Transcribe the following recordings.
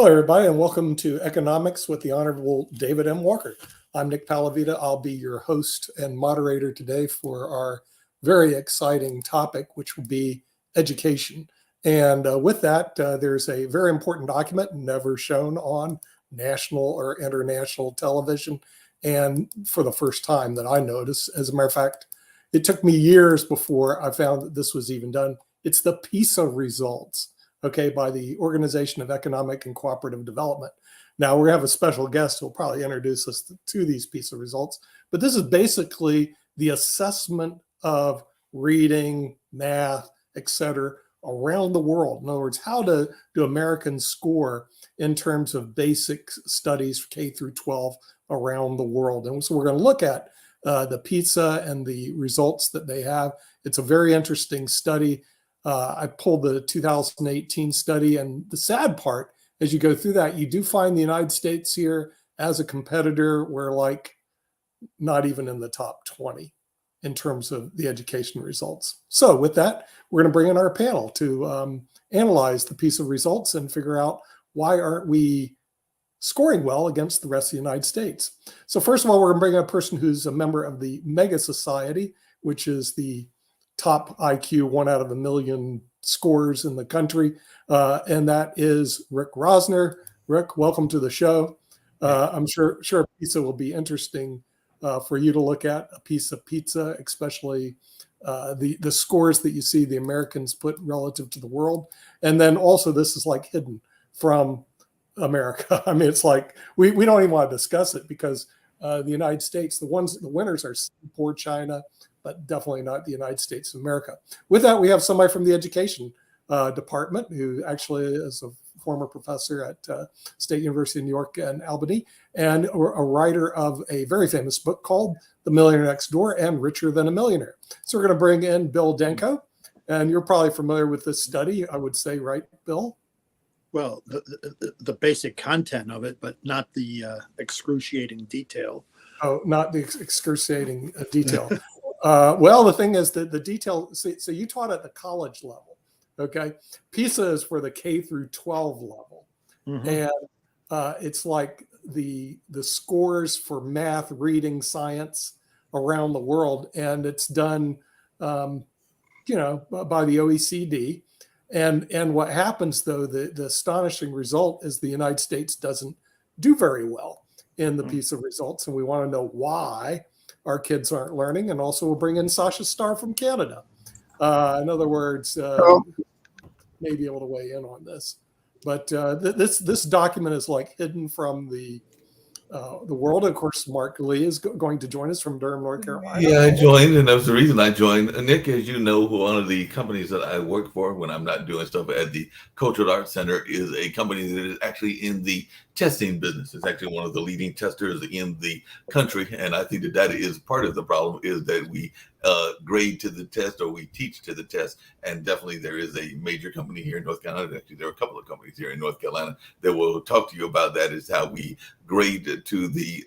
Hello, everybody, and welcome to Economics with the Honorable David M. Walker. I'm Nick Palavita. I'll be your host and moderator today for our very exciting topic, which will be education. And with that, there's a very important document never shown on national or international television, and for the first time that I noticed. As a matter of fact, it took me years before I found that this was even done. It's the PISA results, okay, by the Organization of Economic and Cooperative Development. Now, we have a special guest who will probably introduce us to these PISA results, but this is basically the assessment of reading, math, etc., around the world. In other words, how do Americans score in terms of basic studies K through 12 around the world? And so we're going to look at the PISA and the results that they have. It's a very interesting study. I pulled the 2018 study, and the sad part, as you go through that, you do find the United States here as a competitor. We're like not even in the top 20 in terms of the education results. So with that, we're going to bring in our panel to analyze the PISA results and figure out why aren't we scoring well against the rest of the United States. So first of all, we're going to bring in a person who's a member of the Mega Society, which is the top IQ 1 out of a million scores in the country. And that is Rick Rosner. Rick, welcome to the show. I'm sure PISA will be interesting for you to look at, a piece of pizza, especially the scores that you see the Americans put relative to the world. And then also this is like hidden from America. I mean, it's like we don't even want to discuss it because the United States, the winners are poor China, but definitely not the United States of America. With that, we have somebody from the education department who actually is a former professor at State University of New York and Albany, and a writer of a very famous book called The Millionaire Next Door and Richer Than a Millionaire. So we're going to bring in Bill Denko, and you're probably familiar with this study, I would say, right, Bill? Well, the basic content of it, but not the excruciating detail. Oh, not the excruciating detail. Well, the thing is that the detail, so you taught at the college level, okay? PISA is for the K through 12 level. Mm-hmm. And it's like the scores for math, reading, science around the world. And it's done, by the OECD. And what happens, though, the astonishing result is the United States doesn't do very well in the PISA results. And we want to know why our kids aren't learning. And also we'll bring in Sasha Starr from Canada. In other words, may be able to weigh in on this. But this document is like hidden from the world. Of course, Mark Lee is going to join us from Durham, North Carolina. Yeah, I joined, and that was the reason I joined. Nick, as you know, one of the companies that I work for when I'm not doing stuff at the Cultural Arts Center is a company that is actually in the testing business. It's actually one of the leading testers in the country, and I think that is part of the problem, is that we grade to the test or we teach to the test. And definitely there is a major company here in North Carolina. Actually, there are a couple of companies here in North Carolina that will talk to you about that, is how we grade to the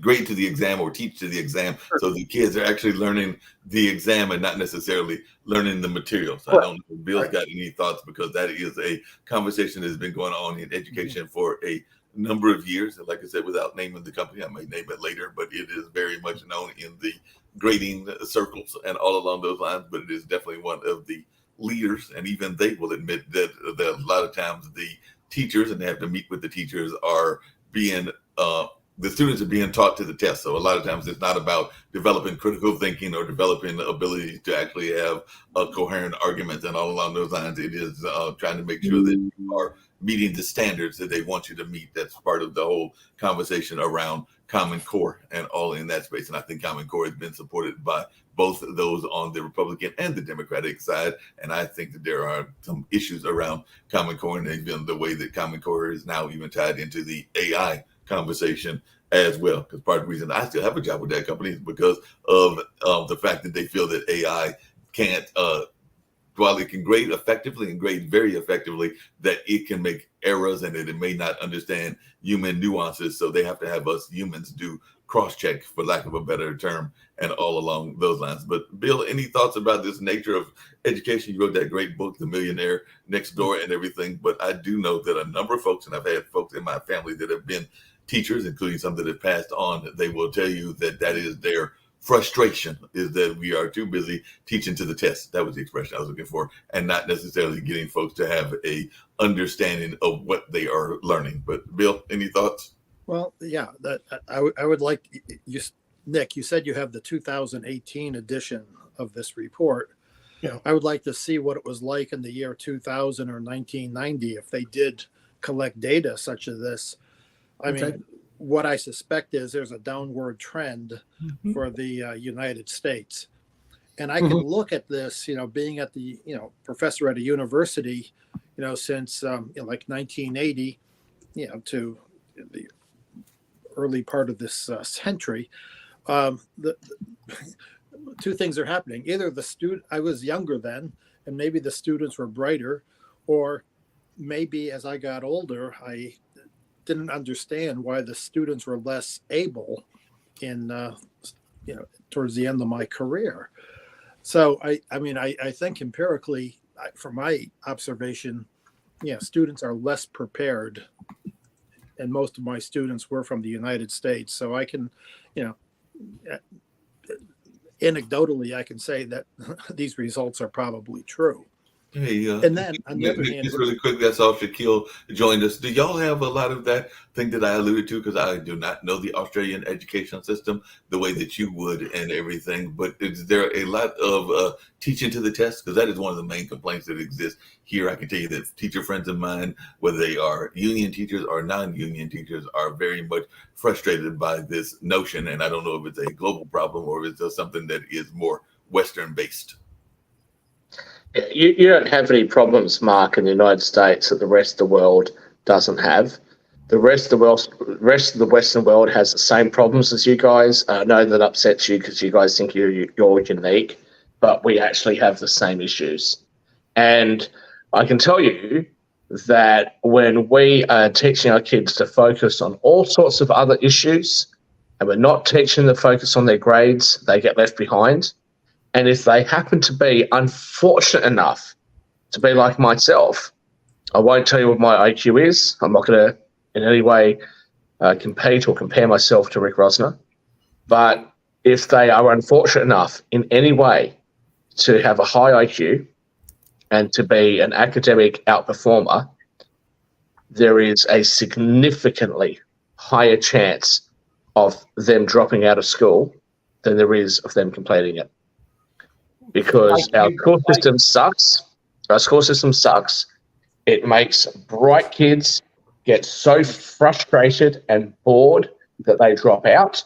grade to the exam or teach to the exam. Sure. So the kids are actually learning the exam and not necessarily learning the material. So I don't know if Bill's got any thoughts, because that is a conversation that has been going on in education for a number of years. And like I said, without naming the company, I may name it later, but it is very much known in the grading circles and all along those lines. But it is definitely one of the leaders, and even they will admit that a lot of times the teachers, and they have to meet with the teachers, are being the students are being taught to the test. So a lot of times it's not about developing critical thinking or developing the ability to actually have a coherent argument and all along those lines. It is trying to make sure that you are meeting the standards that they want you to meet. That's part of the whole conversation around Common Core and all in that space. And I think Common Core has been supported by both of those on the Republican and the Democratic side. And I think that there are some issues around Common Core, and even the way that Common Core is now even tied into the AI conversation as well. Because part of the reason I still have a job with that company is because of the fact that they feel that AI can't, while it can grade effectively and grade very effectively, that it can make errors and that it may not understand human nuances. So they have to have us humans do cross-check, for lack of a better term, and all along those lines. But Bill, any thoughts about this nature of education? You wrote that great book, The Millionaire Next Door, and everything. But I do know that a number of folks, and I've had folks in my family that have been teachers, including some that have passed on, they will tell you that that is their frustration, is that we are too busy teaching to the test. That was the expression I was looking for, and not necessarily getting folks to have a understanding of what they are learning. But Bill, any thoughts? Well, yeah, that I would like you, Nick. You said you have the 2018 edition of this report. Yeah. I would like to see what it was like in the year 2000 or 1990 if they did collect data such as this. I mean, what I suspect is there's a downward trend for the United States. And I can look at this, being at the, professor at a university, since like 1980, to the early part of this century. The two things are happening. Either I was younger then, and maybe the students were brighter, or maybe as I got older, I didn't understand why the students were less able in towards the end of my career. So I think empirically, from my observation, students are less prepared, and most of my students were from the United States. So I can, anecdotally, I can say that these results are probably true. Hey, and then on the other hand, just really quick, that's all. Shaquille joined us. Do y'all have a lot of that thing that I alluded to? Because I do not know the Australian education system the way that you would and everything. But is there a lot of teaching to the test? Because that is one of the main complaints that exists here. I can tell you that teacher friends of mine, whether they are union teachers or non-union teachers, are very much frustrated by this notion. And I don't know if it's a global problem or if it's just something that is more Western based. You don't have any problems, Mark, in the United States that the rest of the world doesn't have. The rest of the Western world has the same problems as you guys. I know that upsets you because you guys think you're unique, but we actually have the same issues. And I can tell you that when we are teaching our kids to focus on all sorts of other issues, and we're not teaching them to focus on their grades, they get left behind. And if they happen to be unfortunate enough to be like myself, I won't tell you what my IQ is. I'm not going to in any way compete or compare myself to Rick Rosner. But if they are unfortunate enough in any way to have a high IQ and to be an academic outperformer, there is a significantly higher chance of them dropping out of school than there is of them completing it. Because our school system sucks. Our school system sucks. It makes bright kids get so frustrated and bored that they drop out.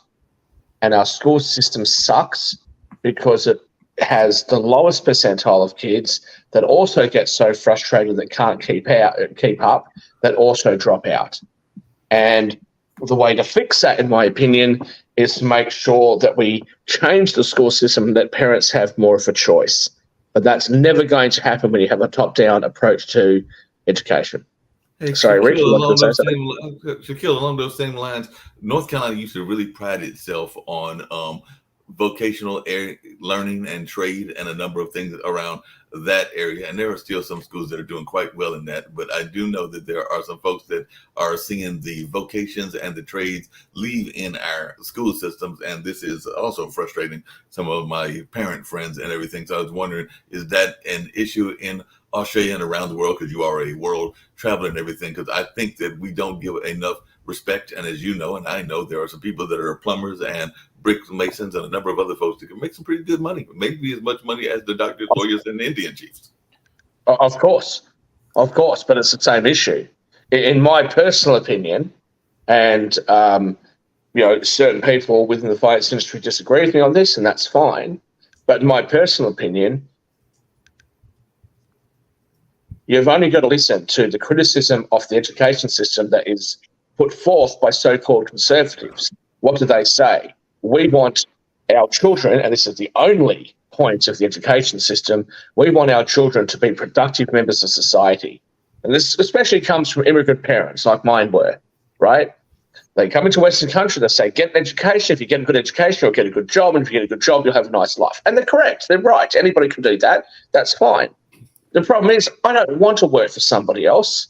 And our school system sucks because it has the lowest percentile of kids that also get so frustrated that can't keep up, that also drop out. And the way to fix that, in my opinion, is to make sure that we change the school system, that parents have more of a choice. But that's never going to happen when you have a top-down approach to education. Hey, sorry, Rick. Shaquille, along those same lines, North Carolina used to really pride itself on vocational learning and trade and a number of things around that area. And there are still some schools that are doing quite well in that. But I do know that there are some folks that are seeing the vocations and the trades leave in our school systems. And this is also frustrating some of my parent friends and everything. So I was wondering, is that an issue in Australia and around the world? Because you are a world traveler and everything. Because I think that we don't give enough respect. And as you know, and I know, there are some people that are plumbers and brick masons and a number of other folks that can make some pretty good money, maybe as much money as the doctors, lawyers, and Indian chiefs. Of course, but it's the same issue. In my personal opinion, and certain people within the finance industry disagree with me on this, and that's fine. But in my personal opinion, you've only got to listen to the criticism of the education system that is put forth by so-called conservatives. What do they say? We want our children, and this is the only point of the education system, we want our children to be productive members of society. And this especially comes from immigrant parents like mine were, right? They come into Western country, they say, get an education. If you get a good education, you'll get a good job. And if you get a good job, you'll have a nice life. And they're correct. They're right. Anybody can do that. That's fine. The problem is I don't want to work for somebody else.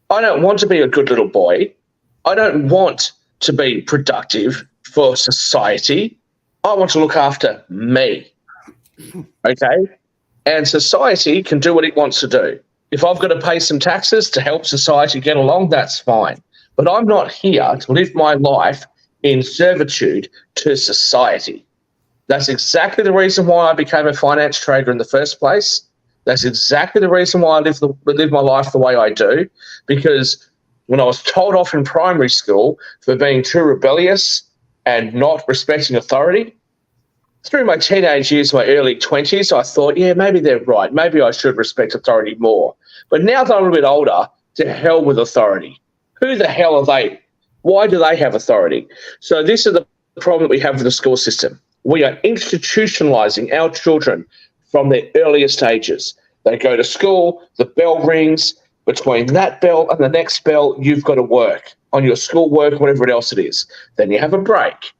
I don't want to be a good little boy. I don't want to be productive for society. I want to look after me. Okay? And society can do what it wants to do. If I've got to pay some taxes to help society get along, that's fine. But I'm not here to live my life in servitude to society. That's exactly the reason why I became a finance trader in the first place. That's exactly the reason why I live my life the way I do, because when I was told off in primary school for being too rebellious and not respecting authority, through my teenage years, my early 20s, I thought, yeah, maybe they're right. Maybe I should respect authority more. But now that I'm a bit older, to hell with authority. Who the hell are they? Why do they have authority? So this is the problem that we have with the school system. We are institutionalizing our children from their earliest ages. They go to school, the bell rings. Between that bell and the next bell, you've got to work on your schoolwork, whatever else it is. Then you have a break.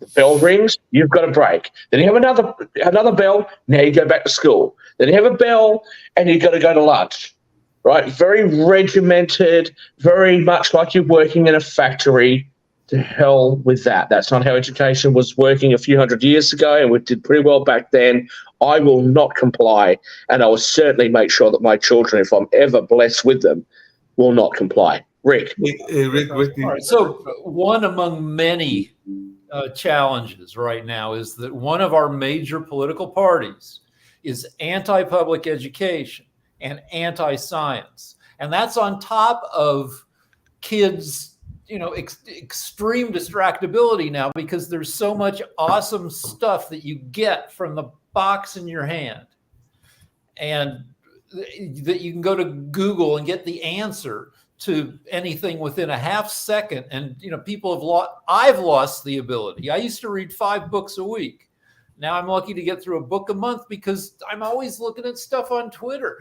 The bell rings, you've got a break. Then you have another bell, now you go back to school. Then you have a bell and you've got to go to lunch, right? Very regimented, very much like you're working in a factory. To hell with that. That's not how education was working a few hundred years ago, and we did pretty well back then. I will not comply, and I will certainly make sure that my children, if I'm ever blessed with them, will not comply. Rick. Rick, All right, so one among many challenges right now is that one of our major political parties is anti-public education and anti-science. And that's on top of kids' extreme distractibility now, because there's so much awesome stuff that you get from the box in your hand, and that you can go to Google and get the answer to anything within a half second. And I've lost the ability. I used to read 5 books a week. Now I'm lucky to get through a book a month because I'm always looking at stuff on Twitter.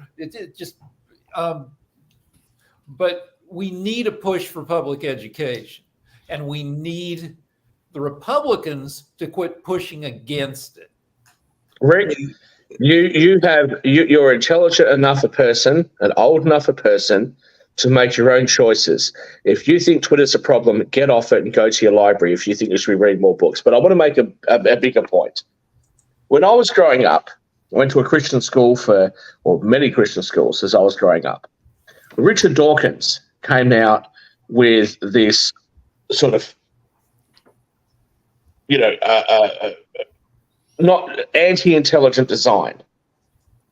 But we need a push for public education, and we need the Republicans to quit pushing against it. Rick, you're intelligent enough a person, an old enough a person, to make your own choices. If you think Twitter's a problem, get off it and go to your library if you think you should be reading more books. But I want to make a bigger point. When I was growing up, I went to a Christian school many Christian schools as I was growing up. Richard Dawkins came out with this sort of, not anti-intelligent design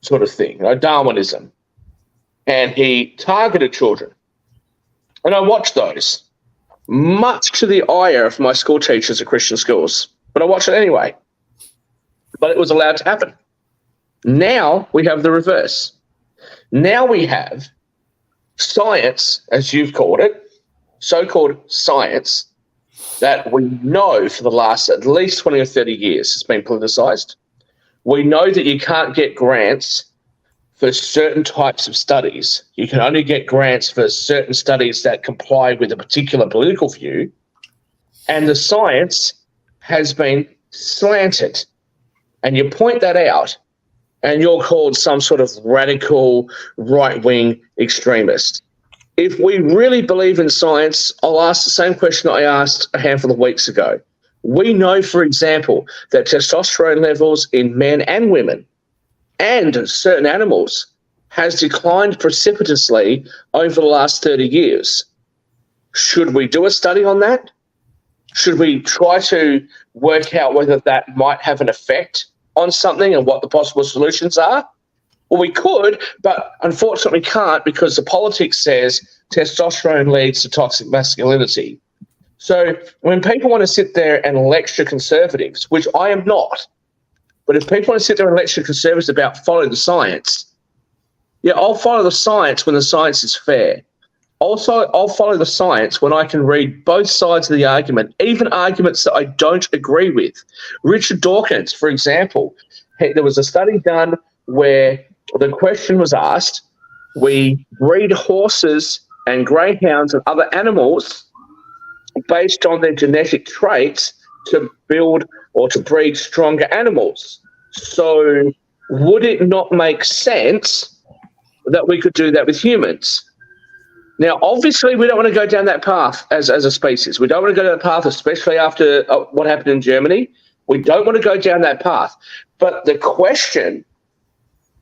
sort of thing, Darwinism. And he targeted children. And I watched those, much to the ire of my school teachers at Christian schools. But I watched it anyway. But it was allowed to happen. Now we have the reverse. Now we have science, as you've called it, so-called science, that we know for the last at least 20 or 30 years has been politicized. We know that you can't get grants for certain types of studies. You can only get grants for certain studies that comply with a particular political view. And the science has been slanted. And you point that out, and you're called some sort of radical right-wing extremist. If we really believe in science, I'll ask the same question I asked a handful of weeks ago. We know, for example, that testosterone levels in men and women and certain animals has declined precipitously over the last 30 years. Should we do a study on that? Should we try to work out whether that might have an effect on something and what the possible solutions are? Well, we could, but unfortunately can't, because the politics says testosterone leads to toxic masculinity. So when people want to sit there and lecture conservatives, which I am not, but if people want to sit there and lecture conservatives about following the science, yeah, I'll follow the science when the science is fair. Also, I'll follow the science when I can read both sides of the argument, even arguments that I don't agree with. Richard Dawkins, for example, there was a study done where the question was asked, we breed horses and greyhounds and other animals based on their genetic traits to build or to breed stronger animals. So would it not make sense that we could do that with humans? Now, obviously, we don't want to go down that path as a species. We don't want to go down that path, especially after what happened in Germany. We don't want to go down that path. But the question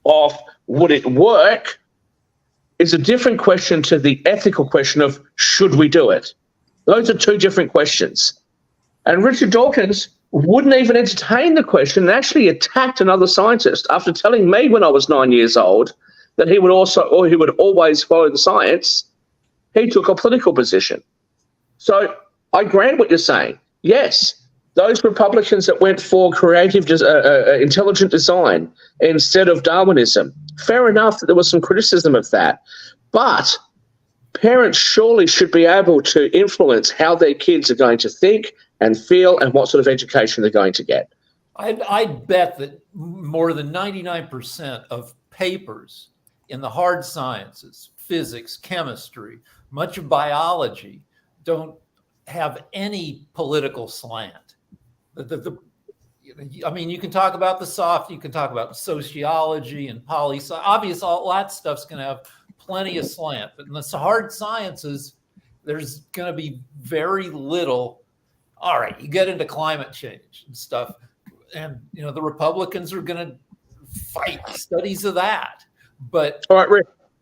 of would it work is a different question to the ethical question of should we do it? Those are two different questions. And Richard Dawkins wouldn't even entertain the question and actually attacked another scientist after telling me when I was 9 years old that he would always follow the science. He took a political position. So I grant what you're saying. Yes, those Republicans that went for creative, intelligent design instead of Darwinism, fair enough that there was some criticism of that. But parents surely should be able to influence how their kids are going to think and feel and what sort of education they're going to get. I'd bet that more than 99% of papers in the hard sciences, physics, chemistry, much of biology, don't have any political slant. I mean, you can talk about the soft, you can talk about sociology and poli-sci. Obviously, all that stuff's going to have plenty of slant. But in the hard sciences, there's going to be very little. All right, you get into climate change and stuff, and the Republicans are going to fight studies of that. But all right,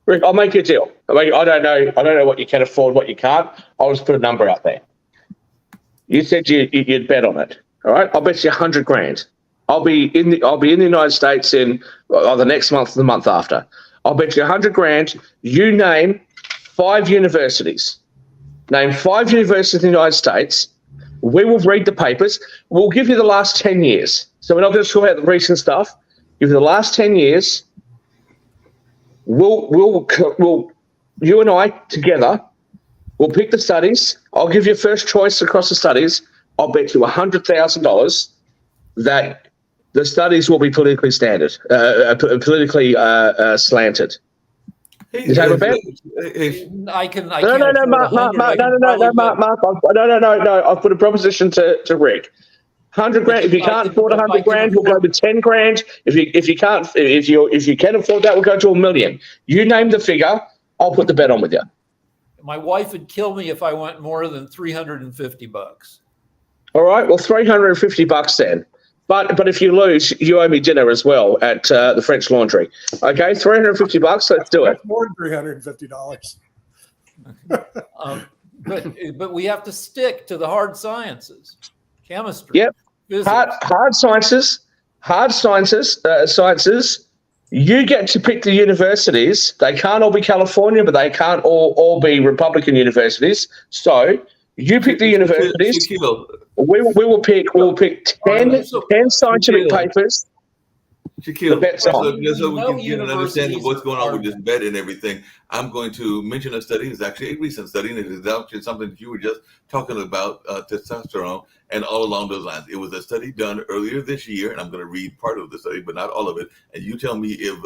Rick, I'll make you a deal. I don't know what you can afford, what you can't. I'll just put a number out there. You said you'd bet on it. All right, I'll bet you 100 grand. I'll be in the United States in the next month or the month after. I'll bet you 100 grand. You name 5 universities. Name 5 universities in the United States. We will read the papers. We'll give you the last 10 years. So we're not going to talk about the recent stuff. Give you the last 10 years. We'll you and I together, we'll pick the studies. I'll give you first choice across the studies. I'll bet you $100,000 that the studies will be politically slanted. You take a bet? I can. No, Mark. No. I've put a proposition to Rick. 100 grand. If you can't afford 100 grand, we'll go to 10 grand. If you can afford that, we'll go to $1 million. You name the figure. I'll put the bet on with you. My wife would kill me if I went more than $350. All right. Well, $350 then. But if you lose, you owe me dinner as well at the French Laundry. Okay, $350. Let's do it. More than $350. But we have to stick to the hard sciences, chemistry. Yep. Physics. Hard sciences. You get to pick the universities. They can't all be California, but they can't all be Republican universities. So you pick the universities. We will pick 10 scientific papers. Shaquille, so we can get an understanding of what's going on with this bet and everything. I'm going to mention a study. It's actually a recent study, and it is actually something that you were just talking about, testosterone, and all along those lines. It was a study done earlier this year, and I'm going to read part of the study, but not all of it. And you tell me if,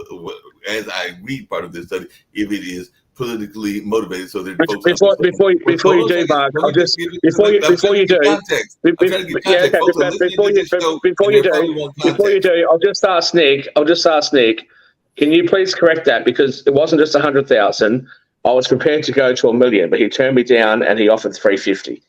as I read part of this study, if it is politically motivated, so that folks before you do, Mark, I'll just ask Nick. Can you please correct that, because it wasn't just 100,000. I was prepared to go to $1 million, but he turned me down and he offered 350.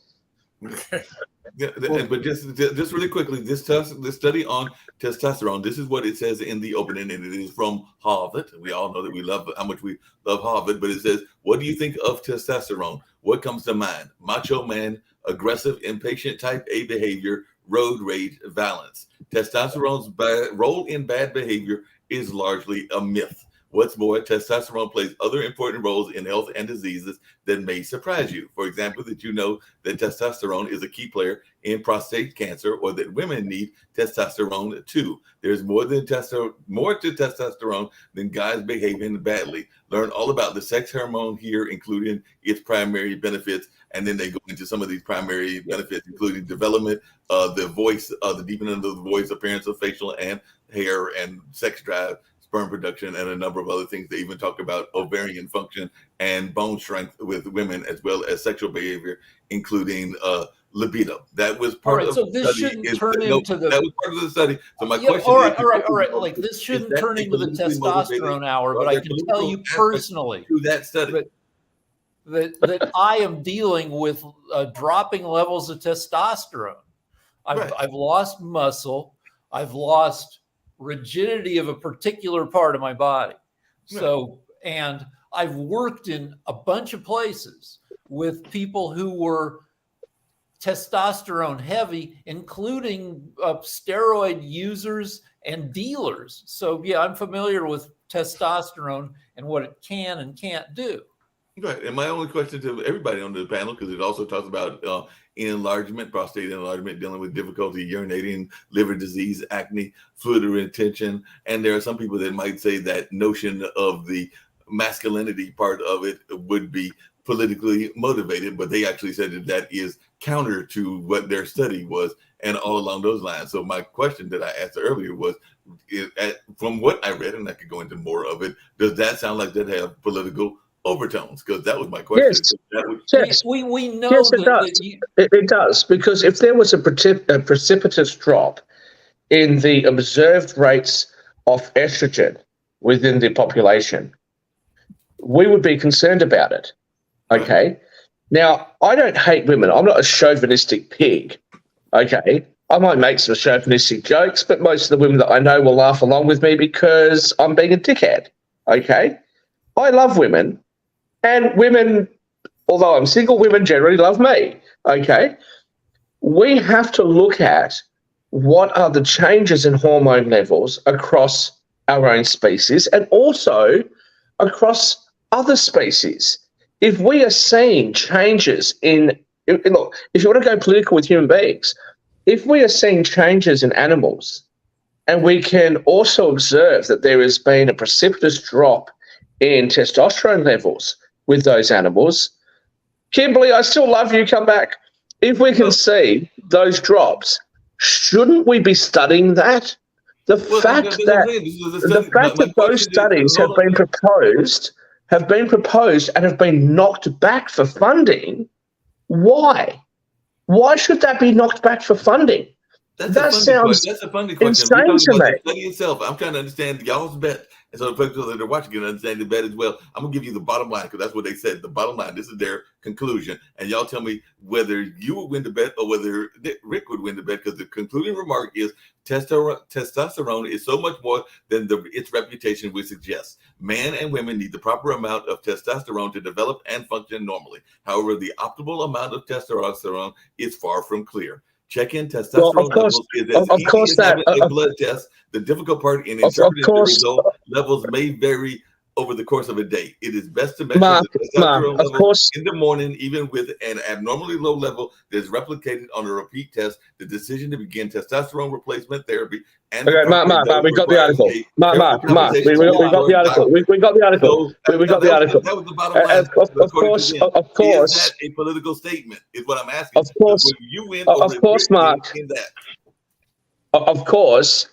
Yeah, but just really quickly, this study on testosterone, this is what it says in the opening, and it is from Harvard. We all know that we love how much we love Harvard, but it says, what do you think of testosterone? What comes to mind? Macho man, aggressive, impatient type A behavior, road rage, violence. Testosterone's role in bad behavior is largely a myth. What's more, testosterone plays other important roles in health and diseases that may surprise you. For example, that you know that testosterone is a key player in prostate cancer, or that women need testosterone too. There's more to testosterone than guys behaving badly. Learn all about the sex hormone here, including its primary benefits. And then they go into some of these primary benefits, including development of the voice, the deepening of the voice, appearance of facial and hair, and sex drive, sperm production and a number of other things. They even talk about ovarian function and bone strength with women, as well as sexual behavior, including libido. That was part of so the this study. shouldn't turn into the. That was part of the study. So my Yeah, question all right, is, all right. Like this shouldn't turn into the testosterone hour, but I can tell you personally through that study that I am dealing with dropping levels of testosterone. I've lost muscle. I've lost rigidity of a particular part of my body. So, and I've worked in a bunch of places with people who were testosterone heavy, including steroid users and dealers. So yeah, I'm familiar with testosterone and what it can and can't do. Right. And my only question to everybody on the panel, because it also talks about enlargement, prostate enlargement, dealing with difficulty urinating, liver disease, acne, fluid retention. And there are some people that might say that notion of the masculinity part of it would be politically motivated, but they actually said that that is counter to what their study was and all along those lines. So my question that I asked earlier was, from what I read, and I could go into more of it, does that sound like that have political overtones? Because that was my question. Yes, we know yes, it does. It does, because if there was a precipitous drop in the observed rates of estrogen within the population, we would be concerned about it. Okay. Right. Now, I don't hate women. I'm not a chauvinistic pig. Okay. I might make some chauvinistic jokes, but most of the women that I know will laugh along with me because I'm being a dickhead. Okay. I love women, and women, although I'm single, women generally love me. Okay. We have to look at what are the changes in hormone levels across our own species and also across other species. If we are seeing changes look, if you want to go political with human beings, if we are seeing changes in animals, and we can also observe that there has been a precipitous drop in testosterone levels with those animals, Kimberly, I still love you, come back. If we can see those drops, shouldn't we be studying that? The fact that those studies have been proposed and have been knocked back for funding, why? Why should that be knocked back for funding? That sounds that's a funding question. insane to me. The study itself, I'm trying to understand y'all's bet. And so the people that are watching can understand the bet as well. I'm going to give you the bottom line, because that's what they said. The bottom line, this is their conclusion. And y'all tell me whether you would win the bet or whether Rick would win the bet, because the concluding remark is testosterone is so much more than its reputation would suggest. Men and women need the proper amount of testosterone to develop and function normally. However, the optimal amount of testosterone is far from clear. Check-in testosterone levels is as easy as having a blood test. The difficult part in interpreting the result levels may vary over the course of a day. It is best to measure the testosterone level in the morning, even with an abnormally low level that is replicated on a repeat test. The decision to begin testosterone replacement therapy and Mark, we got the article. Mark, we got the article. We got the article. We got the article. That was the bottom line. Of course. Is that a political statement? Is what I'm asking. Of course. You win. Of course, Mark. In that. Of course.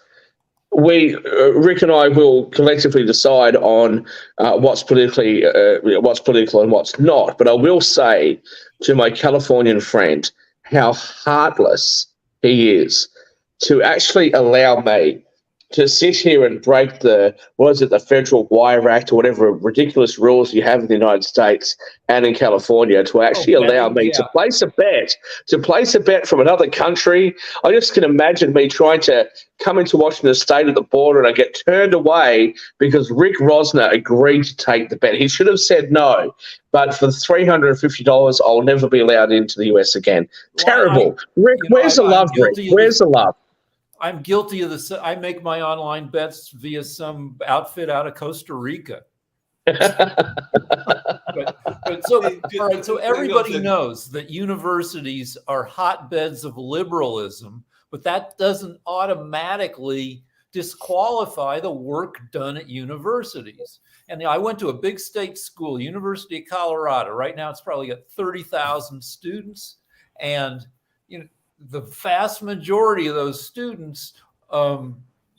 Rick and I will collectively decide on what's political and what's not. But I will say to my Californian friend how heartless he is to actually allow me to sit here and break the Federal Wire Act or whatever ridiculous rules you have in the United States and in California to actually allow me to place a bet from another country. I just can imagine me trying to come into Washington State at the border and I get turned away because Rick Rosner agreed to take the bet. He should have said no, but for $350, I'll never be allowed into the US again. Well, terrible. Rick, where's the love, Rick? Where's the love? I'm guilty of this. I make my online bets via some outfit out of Costa Rica. but so, all right, so everybody knows that universities are hotbeds of liberalism, but that doesn't automatically disqualify the work done at universities. And I went to a big state school, University of Colorado. Right now, it's probably got 30,000 students, and the vast majority of those students don't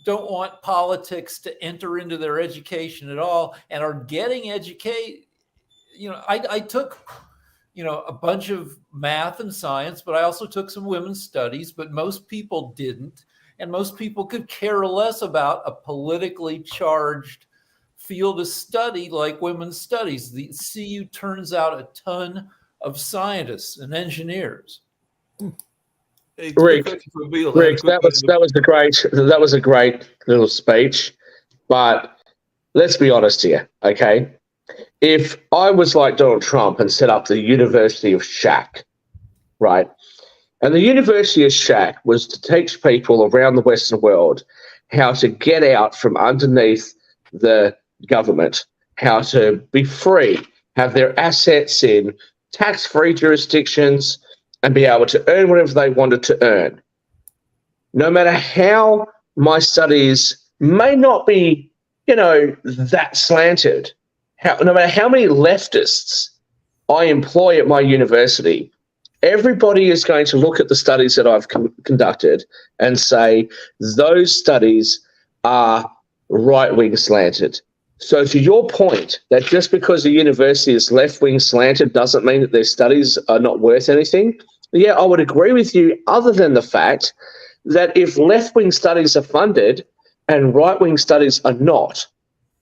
don't want politics to enter into their education at all and are getting educated. I took, a bunch of math and science, but I also took some women's studies, but most people didn't. And most people could care less about a politically charged field of study like women's studies. The CU turns out a ton of scientists and engineers. Hey, Rick, Bill, that was a great little speech, but let's be honest here, okay? If I was like Donald Trump and set up the University of Shack, right? And the University of Shack was to teach people around the Western world how to get out from underneath the government, how to be free, have their assets in tax-free jurisdictions, and be able to earn whatever they wanted to earn. No matter how my studies may not be, that slanted, no matter how many leftists I employ at my university, everybody is going to look at the studies that I've conducted and say those studies are right-wing slanted. So to your point, that just because a university is left-wing slanted doesn't mean that their studies are not worth anything. Yeah, I would agree with you, other than the fact that if left-wing studies are funded and right-wing studies are not,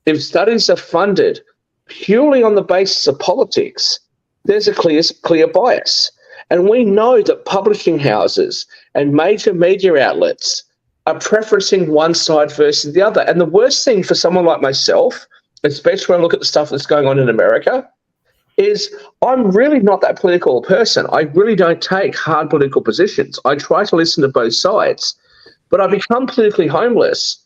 if studies are funded purely on the basis of politics, there's a clear bias. And we know that publishing houses and major media outlets are preferencing one side versus the other. And the worst thing for someone like myself, especially when I look at the stuff that's going on in America, is I'm really not that political a person. I really don't take hard political positions. I try to listen to both sides. But I become politically homeless,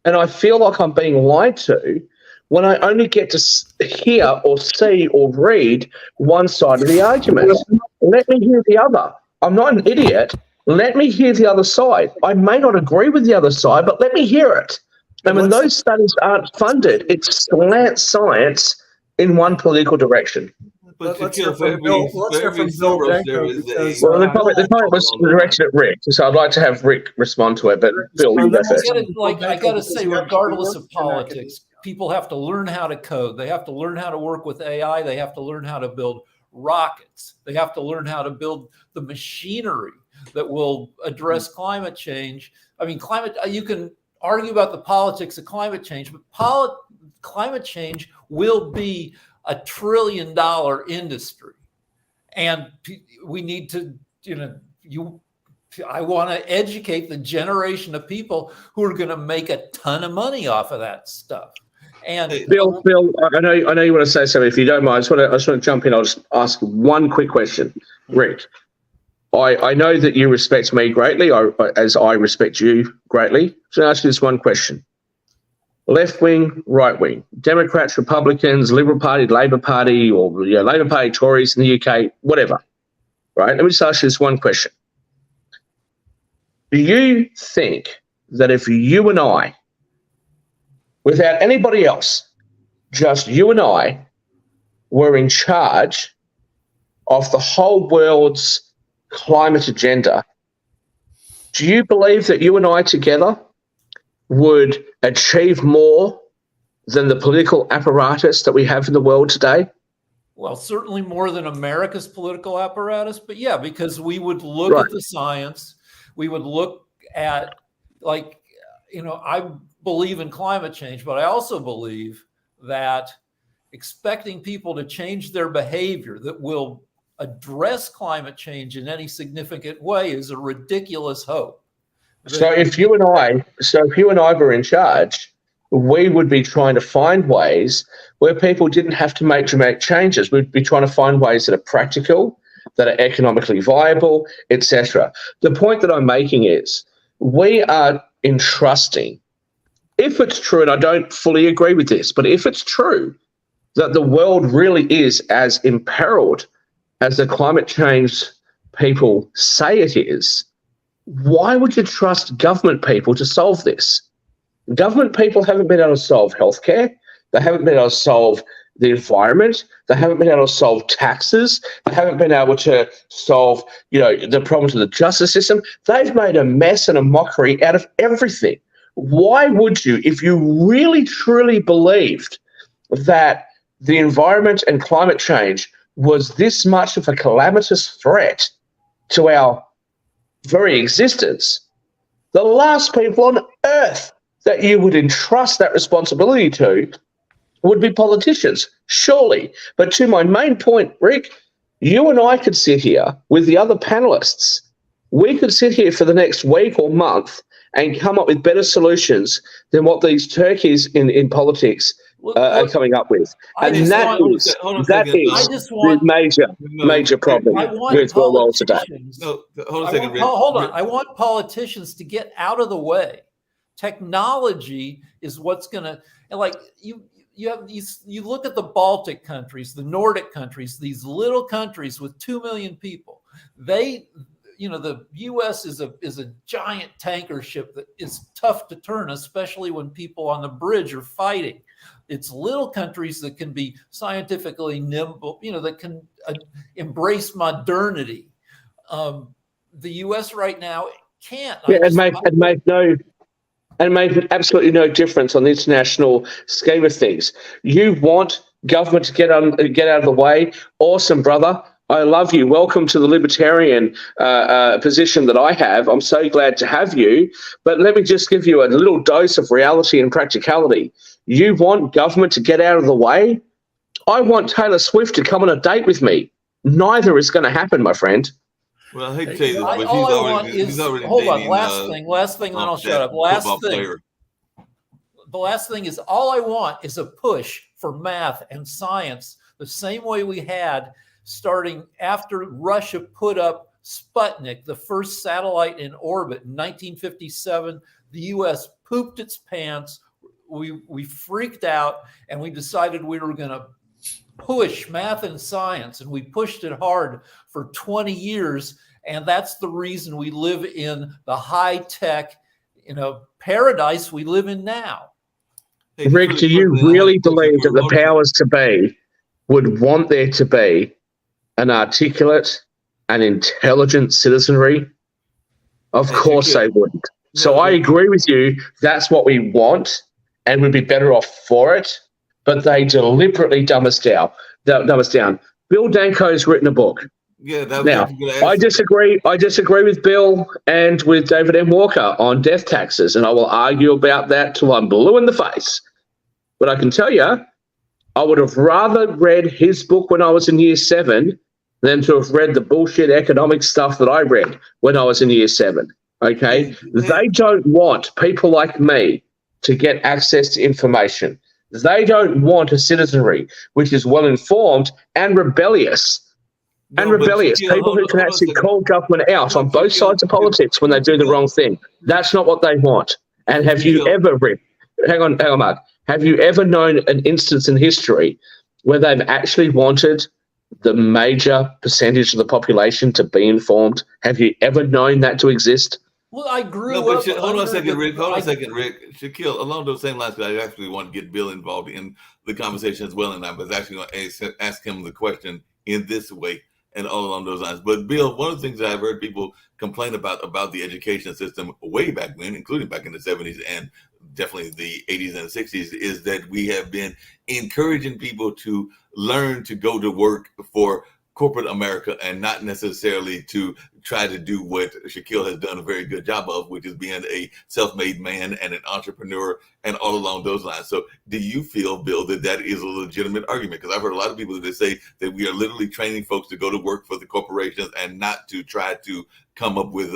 and I feel like I'm being lied to when I only get to hear or see or read one side of the argument. Let me hear the other. I'm not an idiot. Let me hear the other side. I may not agree with the other side, but let me hear it. And when those studies aren't funded, it's slant science in one political direction. But Let's hear from Bill Danko, because, Well, the comment was directed at Rick, so I'd like to have Rick respond to it, but Bill, you go first. I got to say, regardless of politics, people have to learn how to code. They have to learn how to work with AI. They have to learn how to build rockets. They have to learn how to build the machinery that will address climate change. I mean, you can argue about the politics of climate change, but climate change will be a $1 trillion industry. And we need to, I want to educate the generation of people who are going to make a ton of money off of that stuff. And Bill, I know you want to say something. If you don't mind, I just want to jump in. I'll just ask one quick question, Rick. I know that you respect me greatly, as I respect you greatly. So I'll ask you this one question: left wing, right wing, Democrats, Republicans, Liberal Party, Labor Party, or Labor Party, Tories in the UK, whatever. Right? Let me just ask you this one question: do you think that if you and I, without anybody else, just you and I, were in charge of the whole world's climate agenda, do you believe that you and I together would achieve more than the political apparatus that we have in the world today? Well, certainly more than America's political apparatus, but yeah, because we would look Right. at the science, we would look at, I believe in climate change, but I also believe that expecting people to change their behavior that will address climate change in any significant way is a ridiculous hope. So if you and I were in charge, we would be trying to find ways where people didn't have to make dramatic changes. We'd be trying to find ways that are practical, that are economically viable, etc. The point that I'm making is we are entrusting, if it's true, and I don't fully agree with this, but if it's true that the world really is as imperiled as the climate change people say it is, why would you trust government people to solve this? Government people haven't been able to solve healthcare. They haven't been able to solve the environment. They haven't been able to solve taxes. They haven't been able to solve, the problems of the justice system. They've made a mess and a mockery out of everything. Why would you, if you really truly believed that the environment and climate change was this much of a calamitous threat to our very existence, the last people on earth that you would entrust that responsibility to would be politicians, surely. But to my main point, Rick, you and I could sit here with the other panelists. We could sit here for the next week or month and come up with better solutions than what these turkeys in politics are coming up with. And that is the major problem with the world today. No, hold on a second, Rick. Hold on. I want politicians to get out of the way. Technology is what's going to, like, you look at the Baltic countries, the Nordic countries, these little countries with 2 million people. The U.S. is a giant tanker ship that is tough to turn, especially when people on the bridge are fighting. It's little countries that can be scientifically nimble, that can embrace modernity. The U.S. right now can't. Yeah, it made absolutely no difference on the international scheme of things. You want government to get out of the way? Awesome, brother. I love you. Welcome to the libertarian position that I have. I'm so glad to have you. But let me just give you a little dose of reality and practicality. You want government to get out of the way? I want Taylor Swift to come on a date with me. Neither is going to happen, my friend. Well, I hate to say this, but he's already dating, last thing, then I'll shut up. The last thing is, all I want is a push for math and science, the same way we had starting after Russia put up Sputnik, the first satellite in orbit in 1957. The U.S. pooped its pants. We freaked out, and we decided we were going to push math and science, and we pushed it hard for 20 years. And that's the reason we live in the high-tech, paradise we live in now. Hey, Rick, do you really believe that the powers to be would want there to be an articulate and intelligent citizenry? Of course they wouldn't. So I agree with you. That's what we want, and we'd be better off for it. But they deliberately dumb us down. Bill Danko's written a book. Yeah. Now, I disagree with Bill and with David M. Walker on death taxes, and I will argue about that till I'm blue in the face. But I can tell you, I would have rather read his book when I was in year 7 than to have read the bullshit economic stuff that I read when I was in year 7. Okay? They don't want people like me to get access to information. They don't want a citizenry which is well-informed and rebellious. People who can actually call government out on both sides of politics when they do the wrong thing. That's not what they want. And have you ever, Rick, hang on, Mark, have you ever known an instance in history where they've actually wanted the major percentage of the population to be informed? Have you ever known that to exist? Well, I grew up. Hold on a second, Rick. Shaquille, along those same lines, I actually want to get Bill involved in the conversation as well, and I was actually going to ask him the question in this way and all along those lines. But Bill, one of the things that I've heard people complain about the education system way back when, including back in the 70s and definitely the 80s and 60s, is that we have been encouraging people to learn to go to work for corporate America and not necessarily to try to do what Shaquille has done a very good job of, which is being a self-made man and an entrepreneur and all along those lines. So do you feel, Bill, that is a legitimate argument? Because I've heard a lot of people that say that we are literally training folks to go to work for the corporations and not to try to come up with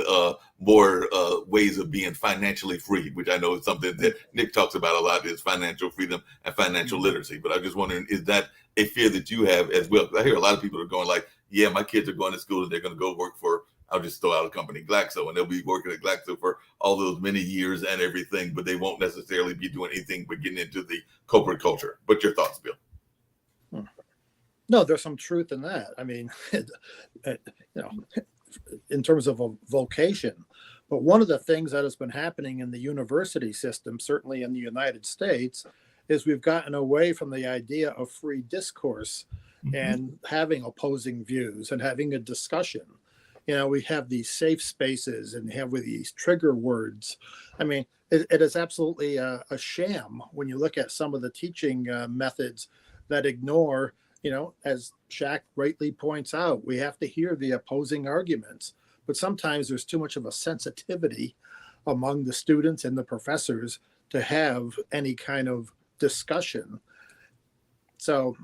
more ways of being financially free, which I know is something that Nick talks about a lot, is financial freedom and financial literacy. But I'm just wondering, is that a fear that you have as well? Because I hear a lot of people are going like, yeah, my kids are going to school and they're going to go work for, I'll just throw out a company, Glaxo, and they'll be working at Glaxo for all those many years and everything, but they won't necessarily be doing anything but getting into the corporate culture. But your thoughts, Bill? No, there's some truth in that. I mean, in terms of a vocation. But one of the things that has been happening in the university system, certainly in the United States, is we've gotten away from the idea of free discourse and having opposing views and having a discussion. we have these safe spaces and have with these trigger words. I mean, it is absolutely a sham when you look at some of the teaching methods that ignore, as Shaq rightly points out, we have to hear the opposing arguments. But sometimes there's too much of a sensitivity among the students and the professors to have any kind of discussion. So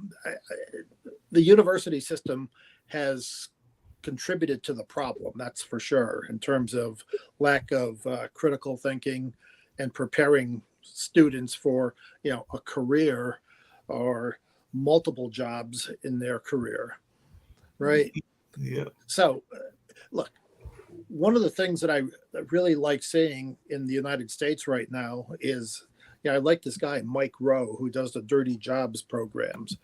the university system has contributed to the problem, that's for sure, in terms of lack of critical thinking and preparing students for, a career or multiple jobs in their career, right? Yeah. So, look, one of the things that I really like seeing in the United States right now is, I like this guy, Mike Rowe, who does the Dirty Jobs programs.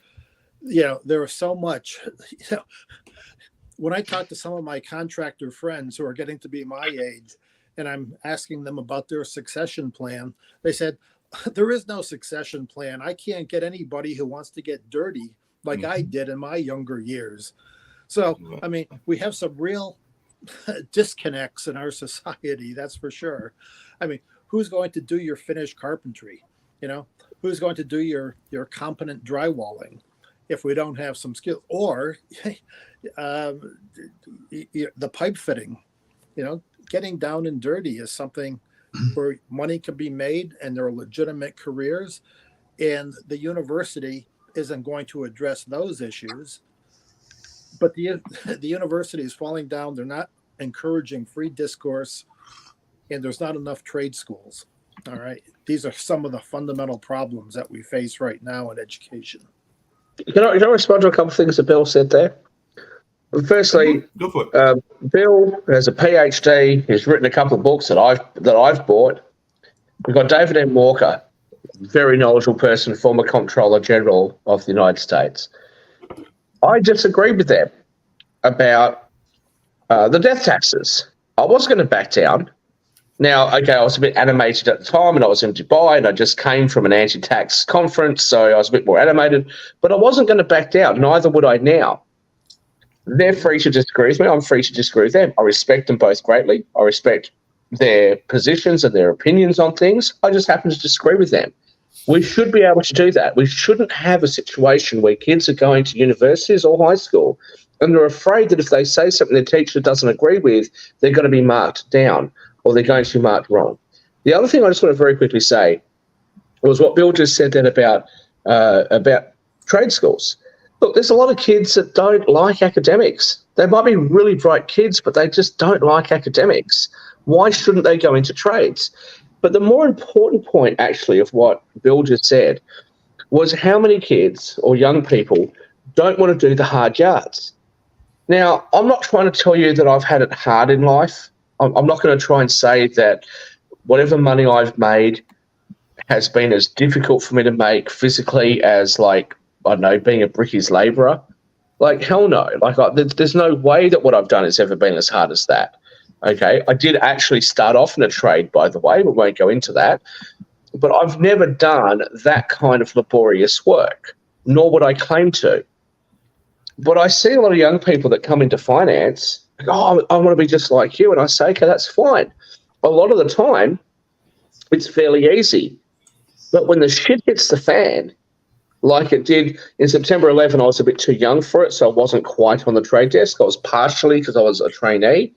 There is so much, when I talk to some of my contractor friends who are getting to be my age, and I'm asking them about their succession plan, they said, there is no succession plan. I can't get anybody who wants to get dirty like I did in my younger years. So, I mean, we have some real disconnects in our society, that's for sure. I mean, who's going to do your finished carpentry? Who's going to do your competent drywalling if we don't have some skill? Or the pipe fitting, getting down and dirty is something where money can be made and there are legitimate careers, and the university isn't going to address those issues. But the university is falling down. They're not encouraging free discourse, and there's not enough trade schools. All right. These are some of the fundamental problems that we face right now in education. Can I respond to a couple of things that Bill said there? Firstly, Go for it. Bill has a PhD. He's written a couple of books that I've bought. We've got David M. Walker, very knowledgeable person, former Comptroller General of the United States. I disagree with them about the death taxes. I was going to back down. Now, okay, I was a bit animated at the time, and I was in Dubai, and I just came from an anti-tax conference, so I was a bit more animated. But I wasn't going to back down. Neither would I now. They're free to disagree with me. I'm free to disagree with them. I respect them both greatly. I respect their positions and their opinions on things. I just happen to disagree with them. We should be able to do that. We shouldn't have a situation where kids are going to universities or high school and they're afraid that if they say something their teacher doesn't agree with, they're going to be marked down or they're going to be marked wrong. The other thing I just want to very quickly say was what Bill just said then about trade schools. Look, there's a lot of kids that don't like academics. They might be really bright kids, but they just don't like academics. Why shouldn't they go into trades? But the more important point, actually, of what Bill just said was how many kids or young people don't want to do the hard yards. Now, I'm not trying to tell you that I've had it hard in life. I'm not going to try and say that whatever money I've made has been as difficult for me to make physically as, like, I don't know, being a brickies labourer. Like, hell no. Like, there's no way that what I've done has ever been as hard as that. Okay, I did actually start off in a trade, by the way. We won't go into that. But I've never done that kind of laborious work, nor would I claim to. But I see a lot of young people that come into finance, oh, I want to be just like you. And I say, okay, that's fine. A lot of the time, it's fairly easy. But when the shit hits the fan, like it did in September 11, I was a bit too young for it, so I wasn't quite on the trade desk. I was partially because I was a trainee.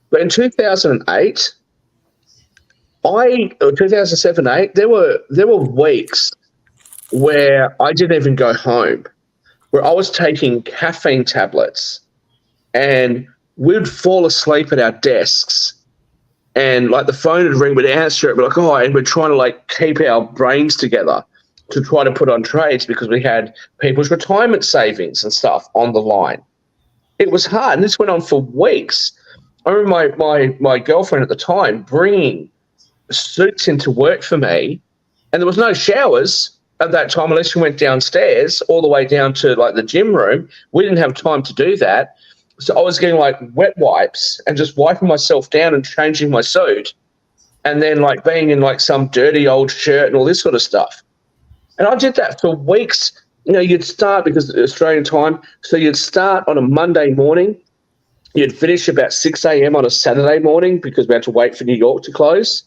But in 2008, 2007-8, there were weeks where I didn't even go home, where I was taking caffeine tablets, and we'd fall asleep at our desks, and like the phone would ring, we'd answer it, we're like, oh, and we're trying to like keep our brains together to try to put on trades because we had people's retirement savings and stuff on the line. It was hard, and this went on for weeks. I remember my girlfriend at the time bringing suits into work for me, and there was no showers at that time unless you went downstairs all the way down to like the gym room. We didn't have time to do that. So I was getting like wet wipes and just wiping myself down and changing my suit, and then like being in like some dirty old shirt and all this sort of stuff. And I did that for weeks. You know, you'd start, because it's Australian time, so you'd start on a Monday morning. You'd finish about 6 a.m. on a Saturday morning because we had to wait for New York to close.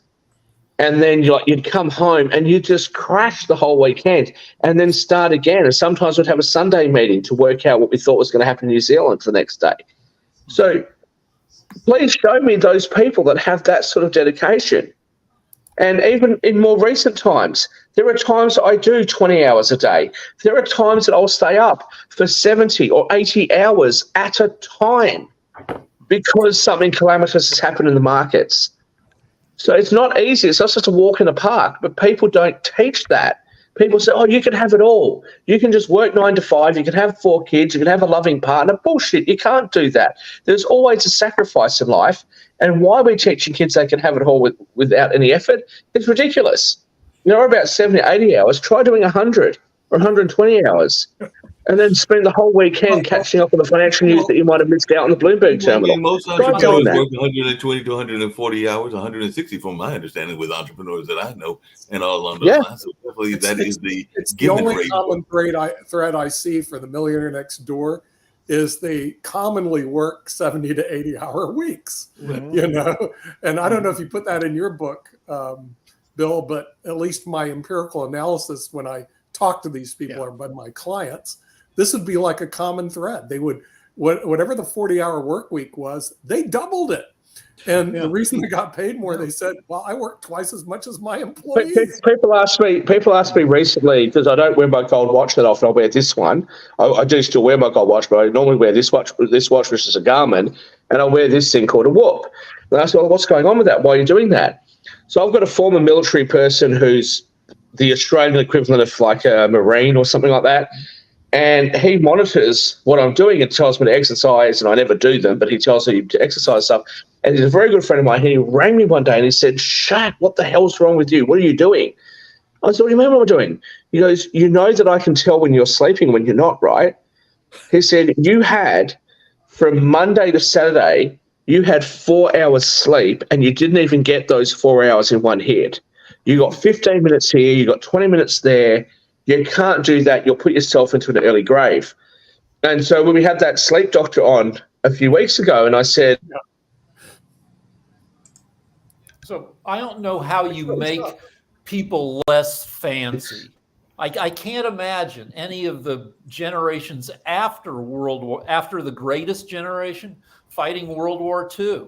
And then you'd come home and you'd just crash the whole weekend and then start again. And sometimes we'd have a Sunday meeting to work out what we thought was going to happen in New Zealand for the next day. So please show me those people that have that sort of dedication. And even in more recent times, there are times I do 20 hours a day. There are times that I'll stay up for 70 or 80 hours at a time because something calamitous has happened in the markets. So it's not easy. It's not just a walk in the park, but people don't teach that. People say, oh, you can have it all. You can just work 9 to 5. You can have 4 kids. You can have a loving partner. Bullshit. You can't do that. There's always a sacrifice in life. And why we're teaching kids they can have it all without any effort is ridiculous. You know, about 70, 80 hours. Try doing 100 or 120 hours. And then spend the whole weekend catching up on the financial news that you might have missed out on the Bloomberg terminal. Most entrepreneurs work 120 to 140 hours, 160 from my understanding with entrepreneurs that I know and all along those lines. So definitely it's the only common thread I see for the millionaire next door is they commonly work 70 to 80 hour weeks, you know? And I don't know if you put that in your book, Bill, but at least my empirical analysis when I talk to these people or by my clients, this would be like a common thread. They would, whatever the 40-hour work week was, they doubled it. And the reason they got paid more, they said, well, I work twice as much as my employees. People ask me recently, because I don't wear my gold watch that often, I'll wear this one. I do still wear my gold watch, but I normally wear this watch, which is a Garmin, and I'll wear this thing called a Whoop. And I asked, well, what's going on with that? Why are you doing that? So I've got a former military person who's the Australian equivalent of like a Marine or something like that. And he monitors what I'm doing and tells me to exercise, and I never do them, but he tells me to exercise stuff. And he's a very good friend of mine. He rang me one day and he said, Shaq, what the hell's wrong with you? What are you doing? I said, what do you mean what I'm doing? He goes, you know that I can tell when you're sleeping, when you're not, right? He said, you had, from Monday to Saturday, you had 4 hours sleep and you didn't even get those 4 hours in one hit. You got 15 minutes here, you got 20 minutes there. You can't do that. You'll put yourself into an early grave. And so when we had that sleep doctor on a few weeks ago, and I said, so I don't know how you make people less fancy. I can't imagine any of the generations after after the greatest generation fighting World War II.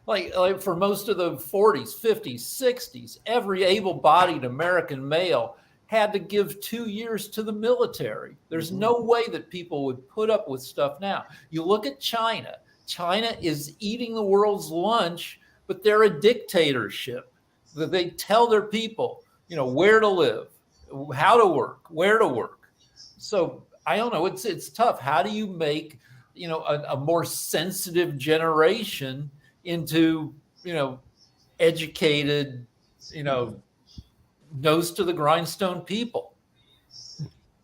Like for most of the 40s, 50s, 60s, every able-bodied American male had to give 2 years to the military. There's no way that people would put up with stuff now. You look at China. China is eating the world's lunch, but they're a dictatorship. They tell their people, you know, where to live, how to work, where to work. So I don't know. It's tough. How do you make, you know, a more sensitive generation into, you know, educated, you know, nose to the grindstone people?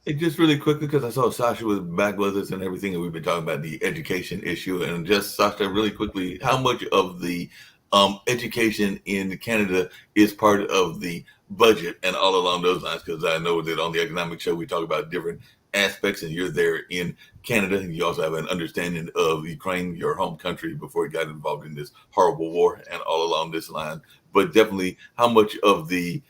It just really quickly, because I saw Sasha was back with us and everything, and we've been talking about the education issue. And just Sasha, really quickly, how much of the education in Canada is part of the budget and all along those lines? Because I know that on the economic show we talk about different aspects, and you're there in Canada, and you also have an understanding of Ukraine, your home country, before it got involved in this horrible war and all along this line. But definitely, how much of the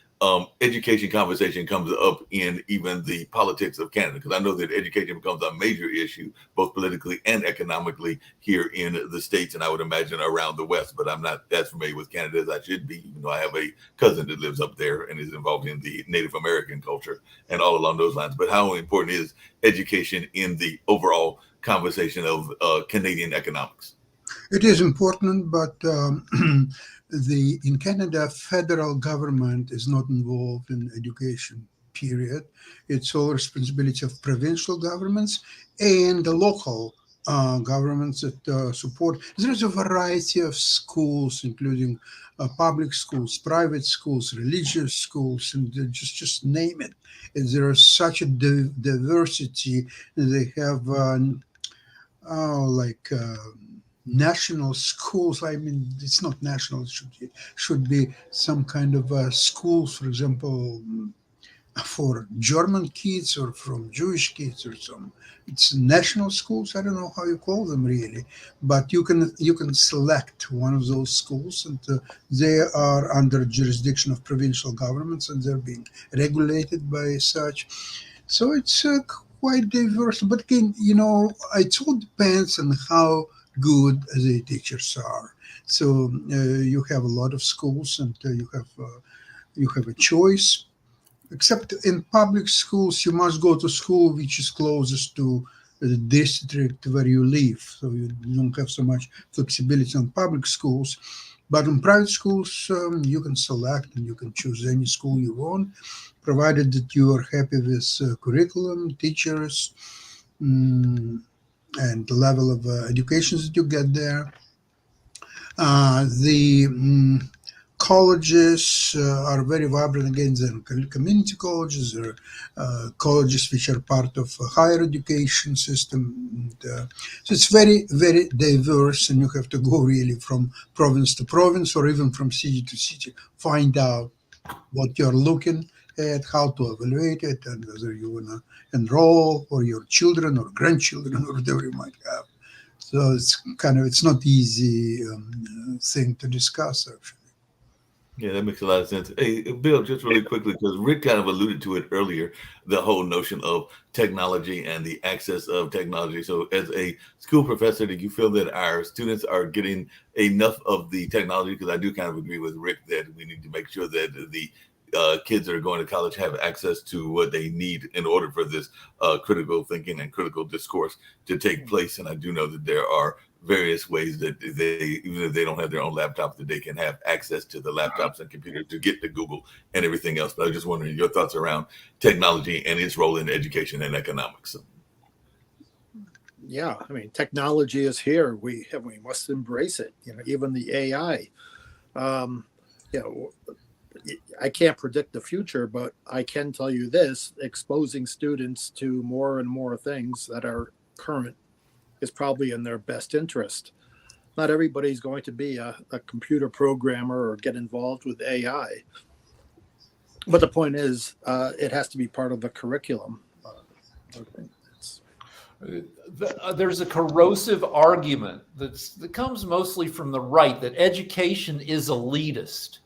education conversation comes up in even the politics of Canada? Because I know that education becomes a major issue, both politically and economically here in the States, and I would imagine around the West, but I'm not as familiar with Canada as I should be, even though I have a cousin that lives up there and is involved in the Native American culture and all along those lines. But how important is education in the overall conversation of Canadian economics? It is important, but in Canada, federal government is not involved in education, period. It's all responsibility of provincial governments and the local governments that support. There's a variety of schools, including public schools, private schools, religious schools, and just name it. And there is such a diversity. They have national schools. I mean, it's not national. It should be some kind of schools. For example, for German kids or from Jewish kids or some. It's national schools. I don't know how you call them really, but you can select one of those schools, and they are under jurisdiction of provincial governments, and they're being regulated by such. So it's quite diverse. But again, it all depends on how good the teachers are. So you have a lot of schools, and you have a choice. Except in public schools, you must go to school which is closest to the district where you live. So you don't have so much flexibility on public schools. But in private schools, you can select and you can choose any school you want, provided that you are happy with curriculum, teachers, and the level of education that you get there. The colleges are very vibrant. Again, they're community colleges, or colleges which are part of a higher education system. And, so it's very, very diverse, and you have to go really from province to province, or even from city to city, find out what you're looking at, how to evaluate it, and whether you want to enroll, or your children or grandchildren, or whatever you might have. So it's not easy thing to discuss, actually. Yeah, that makes a lot of sense. Hey, Bill, just really quickly, because Rick kind of alluded to it earlier, the whole notion of technology and the access of technology. So as a school professor, do you feel that our students are getting enough of the technology? Because I do kind of agree with Rick that we need to make sure that the kids that are going to college have access to what they need in order for this critical thinking and critical discourse to take place. And I do know that there are various ways that they, even if they don't have their own laptops, that they can have access to the laptops and computers to get to Google and everything else. But I was just wondering your thoughts around technology and its role in education and economics. Yeah, I mean, technology is here. We must embrace it. Even the AI. I can't predict the future, but I can tell you this: exposing students to more and more things that are current is probably in their best interest. Not everybody's going to be a computer programmer or get involved with AI. But the point is, it has to be part of the curriculum. There's a corrosive argument that comes mostly from the right that education is elitist.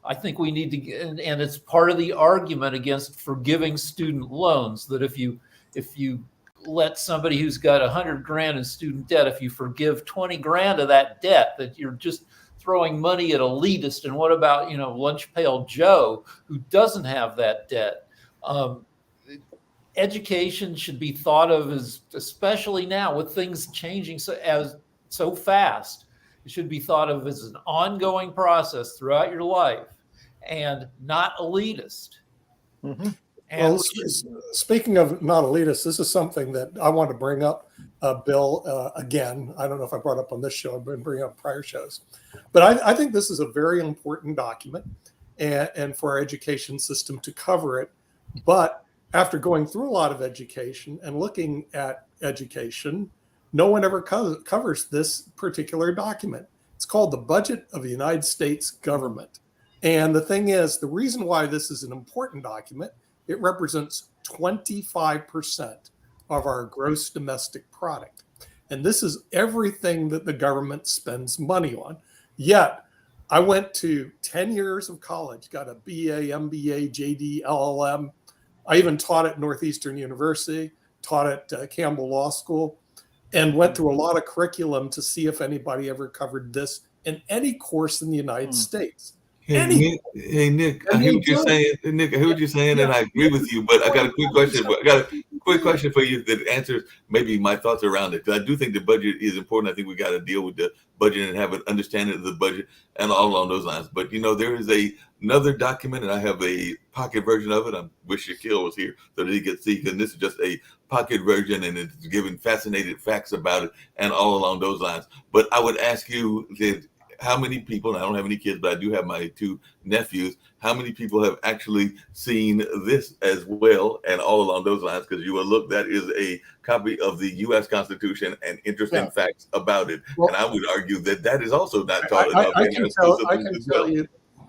I think we need to, and it's part of the argument against forgiving student loans, that if you let somebody who's got $100,000 in student debt, if you forgive 20 grand of that debt, that you're just throwing money at elitists. And what about, lunch pail Joe, who doesn't have that debt? Education should be thought of as, especially now with things changing so fast, it should be thought of as an ongoing process throughout your life and not elitist. Mm-hmm. And well, speaking of not elitist, this is something that I want to bring up, Bill, again. I don't know if I brought up on this show. I've been bringing up prior shows. But I think this is a very important document and for our education system to cover it. But after going through a lot of education and looking at education, no one ever covers this particular document. It's called the Budget of the United States Government. And the thing is, the reason why this is an important document, it represents 25% of our gross domestic product. And this is everything that the government spends money on. Yet, I went to 10 years of college, got a BA, MBA, JD, LLM. I even taught at Northeastern University, taught at Campbell Law School, and went through a lot of curriculum to see if anybody ever covered this in any course in the United States. Nick, I hear what you're saying. Nick, I hear what you're saying, and I agree with you. But I got a quick question. For you that answers maybe my thoughts around it. Because I do think the budget is important. I think we got to deal with the budget and have an understanding of the budget and all along those lines. But there is another document, and I have a pocket version of it. I wish Shaquille was here so that he could see, because this is just a pocket version, and it's giving fascinating facts about it and all along those lines. But I would ask you that, how many people, and I don't have any kids, but I do have my 2 nephews, how many people have actually seen this as well and all along those lines? Because you will look, that is a copy of the U.S. Constitution and interesting facts about it. Well, and I would argue that is also not taught enough.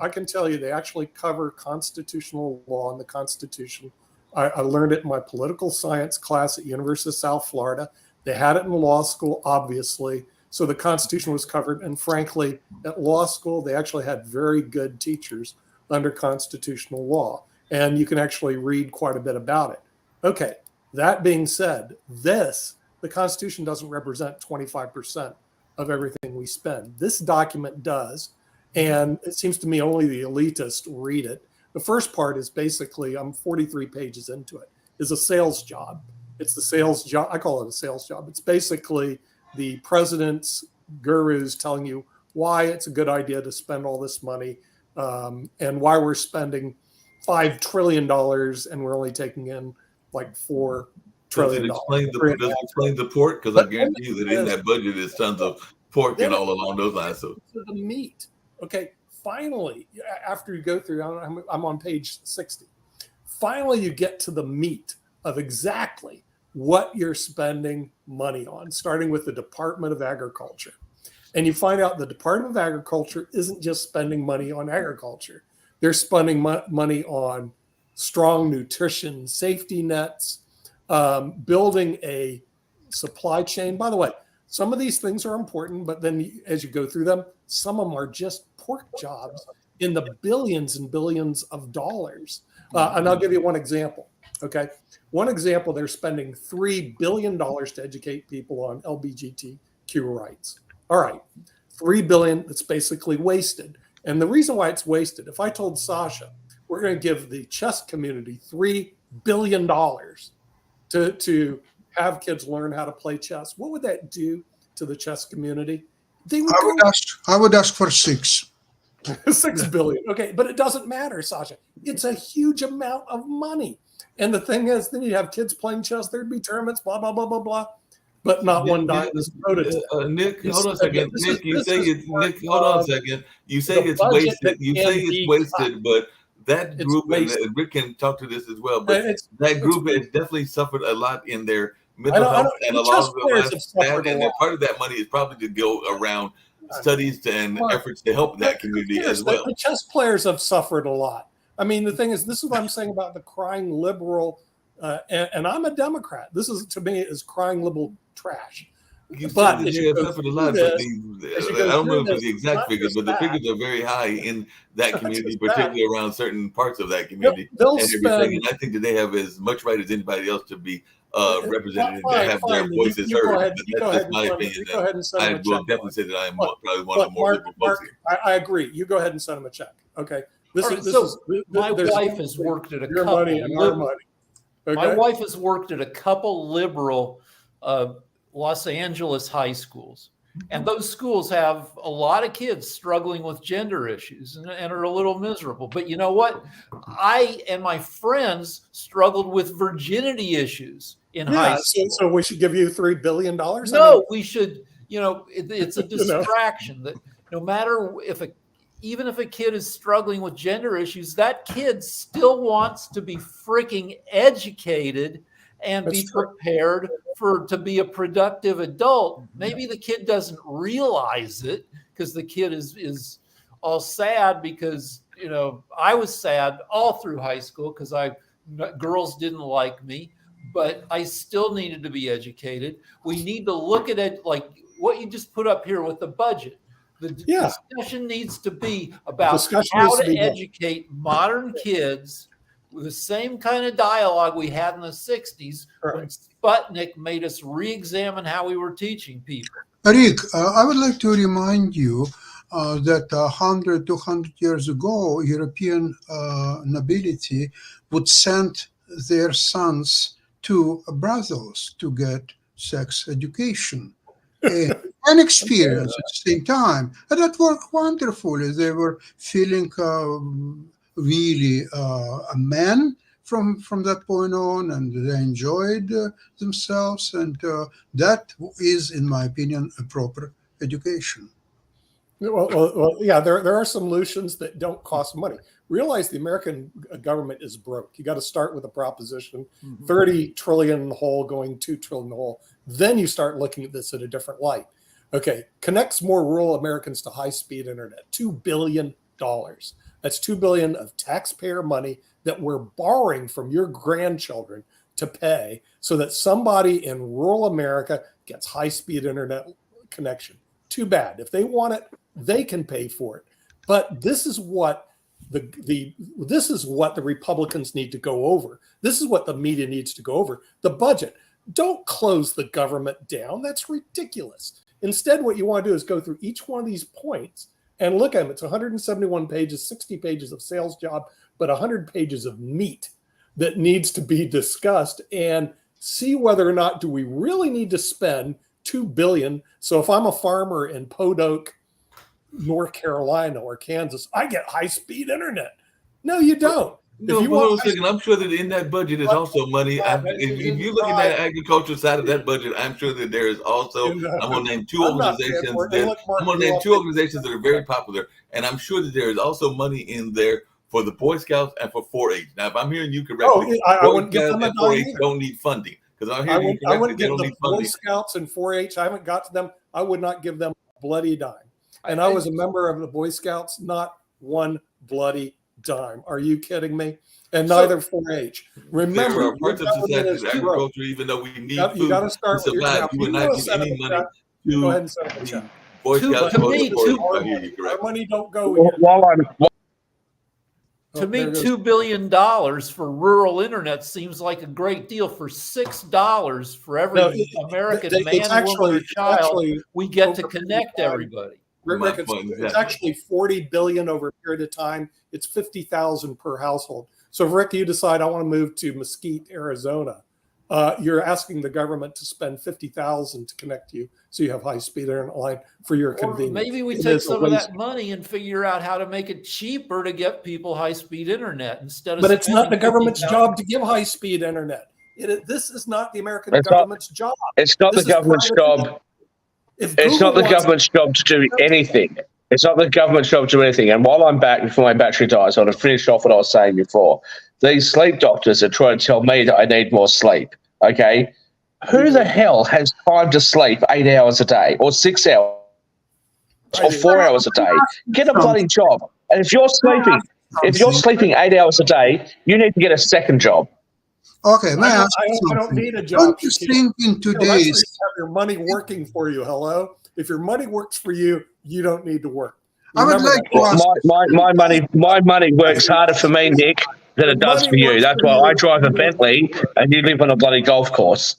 I can tell you they actually cover constitutional law and the Constitution. I learned it in my political science class at University of South Florida. They had it in law school, obviously. So the Constitution was covered. And frankly, at law school, they actually had very good teachers under constitutional law. And you can actually read quite a bit about it. Okay, that being said, the Constitution doesn't represent 25% of everything we spend. This document does. And it seems to me only the elitists read it. The first part is basically, I'm 43 pages into it, is a sales job. It's the sales job. I call it a sales job. It's basically the president's gurus telling you why it's a good idea to spend all this money and why we're spending $5 trillion and we're only taking in like $4 trillion. Does it explain the pork? Because I guarantee you that in that budget is tons of pork and all along those lines. So the meat. Okay, finally, after you go through, I'm on page 60. Finally, you get to the meat of exactly what you're spending money on, starting with the Department of Agriculture. And you find out the Department of Agriculture isn't just spending money on agriculture. They're spending money on strong nutrition safety nets, building a supply chain. By the way, some of these things are important, but then as you go through them, some of them are just pork jobs in the billions and billions of dollars. And I'll give you one example. Okay. One example, they're spending $3 billion to educate people on LGBTQ rights. All right. $3 billion, that's basically wasted. And the reason why it's wasted, if I told Sasha, we're going to give the chess community $3 billion to have kids learn how to play chess, what would that do to the chess community? I would ask for 6. 6 billion. Okay, but it doesn't matter, Sasha. It's a huge amount of money. And the thing is, then you have kids playing chess, there'd be tournaments, blah, blah, blah, blah, blah. But not one dime is devoted. Nick, hold on a second. Nick, you say it's hold on a second. You say it's wasted. You say it's wasted, but that group, and Rick can talk to this as well, but that group has definitely suffered a lot in their mental health, and a lot of them, and part of that money is probably to go around studies and efforts to help that community as well. The chess players have suffered a lot. I mean, the thing is, this is what I'm saying about the crying liberal, and I'm a Democrat. This is, to me, is crying liberal trash. But I don't know the exact figures, but the figures are very high in that community, particularly around certain parts of that community and everything. And I think that they have as much right as anybody else to be represented and to have their voices heard. That's just my opinion. I will definitely say that I am probably one of the more liberal folks here. I agree. You go ahead and send them a check. Okay. My wife has worked at a couple. Money and our money. Okay? My wife has worked at a couple liberal Los Angeles high schools, and those schools have a lot of kids struggling with gender issues and are a little miserable. But you know what? I and my friends struggled with virginity issues in high school. So we should give you $3 billion? No, we should. It's a distraction that no matter even if a kid is struggling with gender issues, that kid still wants to be freaking educated and be prepared to be a productive adult. Maybe the kid doesn't realize it because the kid is all sad because, I was sad all through high school because girls didn't like me, but I still needed to be educated. We need to look at it like what you just put up here with the budget. The discussion needs to be about how to educate modern kids with the same kind of dialogue we had in the 60s when Sputnik made us re-examine how we were teaching people. Rick, I would like to remind you that 100, 200 years ago, European nobility would send their sons to Brussels to get sex education. And experience at the same time. And that worked wonderfully. They were feeling really a man from that point on, and they enjoyed themselves. And that is, in my opinion, a proper education. Well, yeah, there are solutions that don't cost money. Realize the American government is broke. You got to start with a proposition, 30 trillion in the hole going 2 trillion in the hole. Then you start looking at this in a different light. Okay, connects more rural Americans to high-speed internet, $2 billion. That's $2 billion of taxpayer money that we're borrowing from your grandchildren to pay so that somebody in rural America gets high-speed internet connection. Too bad. If they want it, they can pay for it. But this is what this is what the Republicans need to go over. This is what the media needs to go over. The budget. Don't close the government down. That's ridiculous. Instead, what you want to do is go through each one of these points and look at them. It's 171 pages, 60 pages of sales job, but 100 pages of meat that needs to be discussed, and see whether or not do we really need to spend $2 billion. So if I'm a farmer in Podunk, North Carolina or Kansas, I get high-speed internet. No, you don't. No, If you hold on want a second. I'm sure that in that budget is also money. If you look at that agriculture side of that budget, I'm sure that there is also. I'm going to name two I'm not organizations. there for it. They look more- I'm going to name two organizations that are very popular, and I'm sure that there is also money in there for the Boy Scouts and for 4-H. Now, if I'm hearing you correctly, I Boy wouldn't give Scouts them a and dime 4-H either. don't need funding because I'm I hearing you correctly. wouldn't They give don't the need Boy funding. Scouts and 4-H. I haven't got to them. I would not give them a bloody dime. And I was a member of the Boy Scouts, not one bloody dime. Are you kidding me? And neither 4-H. Remember, There are your parts of government society is that broke. agriculture, even though we need You food got to to start with your survive, job. you would You not know, give Senator any money Chuck, go ahead to and set up a check. Boy To- Scouts to or me, the to- 4-H. I hear you Our correctly. money don't go here. While I'm To me, there goes- $2 billion for rural internet seems like a great deal. For $6 for every No, American It's man, woman, actually, or it's child, actually we get to over connect 55. everybody. Rick, My it's, point, it's exactly. actually 40 billion over a period of time. It's 50,000 per household. So if Rick, you decide I want to move to Mesquite, Arizona, you're asking the government to spend 50,000 to connect you, so you have high-speed internet line for your Or convenience. maybe we It take is a some of waste. that money and figure out how to make it cheaper to get people high-speed internet instead of. But it's not the spending government's $50,000. job to give high-speed internet. This is not the American It's not- government's job. it's not This the is government's private. job. If It's Google not the wants- government's job to do anything. It's not the government's job to do anything. And while I'm back, before my battery dies, I want to finish off what I was saying before. These sleep doctors are trying to tell me that I need more sleep. Okay? Who the hell has time to sleep 8 hours a day or 6 hours or 4 hours a day? Get a bloody job. And if you're sleeping 8 hours a day, you need to get a second job. Okay, may I ask you I don't something? need a job. Don't you Keith. think in No, that's where you today's have your money working for you. Hello? If your money works for you, you don't need to work. I would Remember like that. to ask My money works harder for me, Nick, than it does for you. That's why I drive a Bentley and you live on a bloody golf course.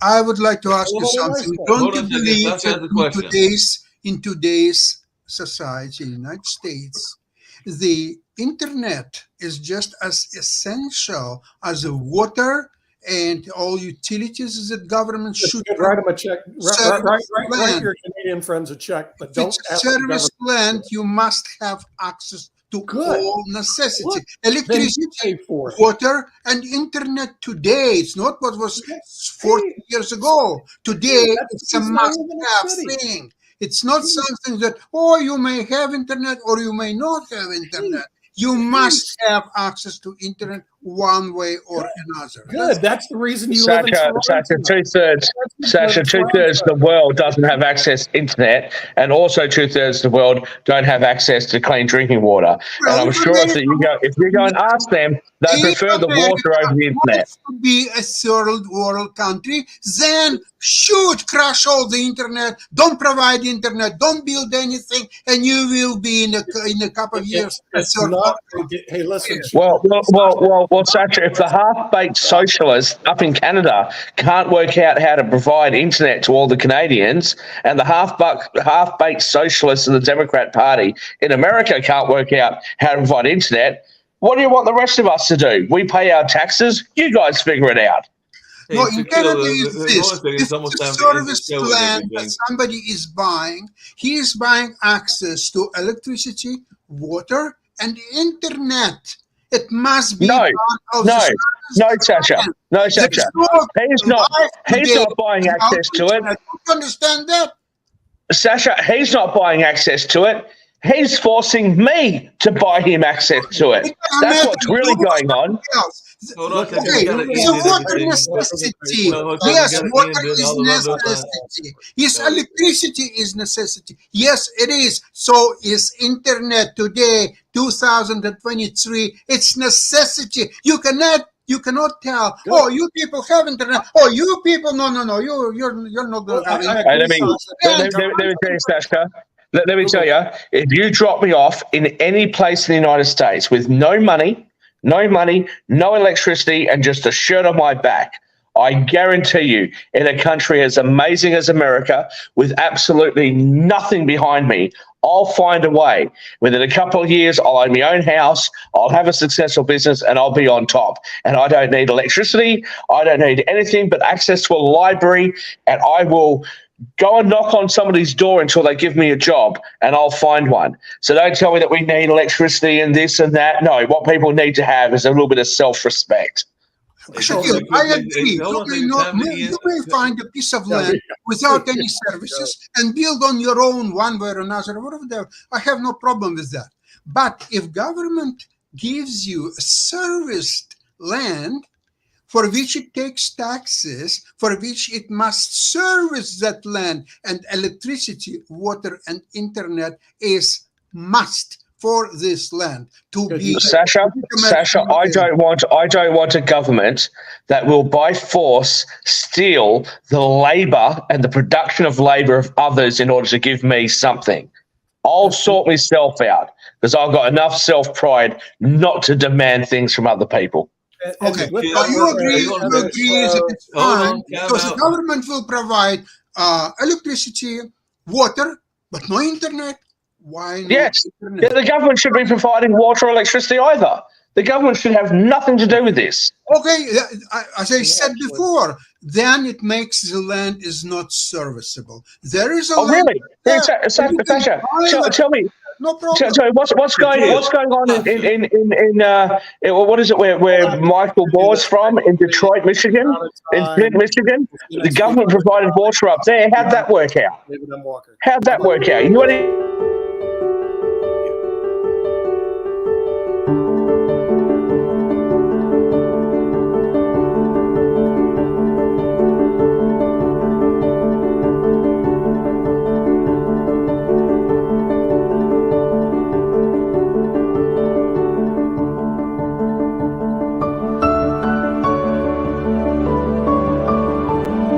I would like to ask you something. Don't Hold you on a second. believe Let's ask the that question. in today's society, in the United States, the internet is just as essential as the water and all utilities that government should Write them a check. Service Write plan. your Canadian friends a check, but If don't it's a ask the service government. land, you must have access to Good. all necessity. Look, Then you Electricity, pay for it. water, and internet today. It's not what was 40 years ago. Today, That's it's a the reason I live in a must-have city. thing. It's not something that, oh, you may have internet or you may not have internet. You must have access to internet one way or another. Good. That's the reason you live in Toronto. Sasha, two-thirds of the world doesn't have access to internet, and also two-thirds of the world don't have access to clean drinking water. And I'm sure if you go and ask them, they prefer the water over the internet. Wants to be a third world country, then should crash all the internet, don't provide internet, don't build anything, and you will be in a couple of years a It's third not. world. Hey, listen. Well, Sasha, if the half-baked socialists up in Canada can't work out how to provide internet to all the Canadians, and the half-baked socialists in the Democrat Party in America can't work out how to provide internet, what do you want the rest of us to do? We pay our taxes. You guys figure it out. No, Hey, in Shaquille, Canada is hold on a this. second. If It's almost it's a time to end the service show and plan everything. that somebody is buying, he is buying access to electricity, water, and internet. It must be No, part of no, the service No, Sasha. plan. No, There's Sasha. no He's not. life He's today not buying without access to it. internet. Don't you understand that? Sasha, he's not buying access to it. He's forcing me to buy him access to it. It doesn't That's matter what's to really you or going on. somebody else. Hold on, 'cause Okay, we gotta end so it, water everything. necessity. No, 'cause we Yes, gotta water end it, is all of us. necessity. Yes, No. electricity is necessity. Yes, it is. So is internet today, 2023. It's necessity. You cannot tell. Good. Oh, you people have internet. Oh, you people, no. You're not Well, going to have I internet. Hey, let me And tell you, Sasha. Let me tell you, if you drop me off in any place in the United States with no money, no electricity, and just a shirt on my back, I guarantee you, in a country as amazing as America, with absolutely nothing behind me, I'll find a way. Within a couple of years, I'll own my own house, I'll have a successful business, and I'll be on top. And I don't need electricity, I don't need anything but access to a library, and I will go and knock on somebody's door until they give me a job, and I'll find one. So don't tell me that we need electricity and this and that. No, what people need to have is a little bit of self-respect. Shakil, I agree. You may find a piece of land without any services and build on your own one way or another, whatever. I have no problem with that. But if government gives you serviced land for which it takes taxes, for which it must service that land, and electricity, water, and internet is must for this land to be. Sasha, I don't want a government that will by force steal the labor and the production of labor of others in order to give me something. I'll sort myself out because I've got enough self-pride not to demand things from other people. Okay, you agree that it's fine. Because the government will provide electricity, water, but no internet. Why not? Yes, internet? the government should be providing water or electricity either. The government should have nothing to do with this. Okay, as I said before, then it makes the land is not serviceable. There is a Oh, land really? there, Sasha, and you can buy that. tell me. No problem. Sorry, what's going on in what is it where Michael Moore's from in Detroit, Michigan, in Flint, Michigan? The government provided water up there. How'd that work out? David M. Walker. How'd that work out? You know what?